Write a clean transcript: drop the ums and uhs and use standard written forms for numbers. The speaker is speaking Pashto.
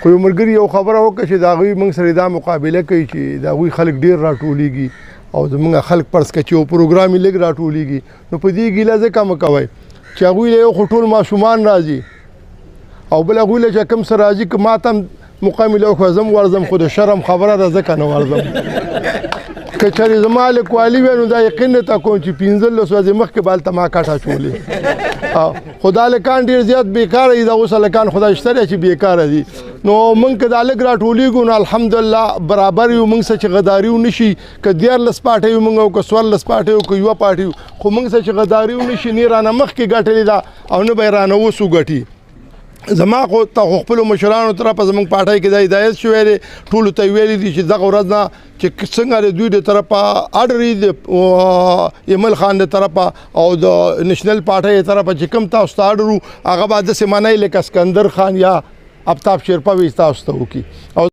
خو یو ملګري یو خبره وکړه چې د هغوی موږ سره دا مقابله کوي چې د هغوی خلک ډېر راټولېږي او زموږ خلک فرض کړه چې یو پروګرام یې لږ راټولېږي نو په دې ګیله ځکه مه کوئ چې هغوی له یو خو ټول ماشومان راځي او بل هغوی له چې کوم څه راځي که ما ته هم مقام له خو زم ورځم خو د شرم خبره ده ځکه نه ورځم که چېرې زما لیک والي وی نو دا یقین نه تا کوم چې 15 ورځې مخکې به هلته ما کټ اچولې خو دا هلکان ډېر زیات بېکاره دي دا اوس هلکان خدای شته دی چې بېکاره دي نو موږ که دا لږ راټولېږو نو الحمدلله برابر یو موږ څه چې غداري ونه شي که 14 پاټۍ یو موږ او که 14 پاټۍ او که یوه پاټۍ خو موږ څه چې غداري ونه شي نه رانه مخکې ګټلې ده او نه به یې رانه اوس وګټي زما خو ته خو خپلو مشرانو طرفه زموږ پاټۍ کې دا هدایت شوی دی ټولو ته یې ویلي دي چې دغه ورځ نه چې څنګه د دوی د طرفه اډر یي د ایمل خان د طرفه او د نېشنل پاټۍ د طرفه چې کوم تاسو ته اډر و هغه به داسې منئ لکه اسکندر خان یا آفتاب شیرپا وي تاسو ته وکړي او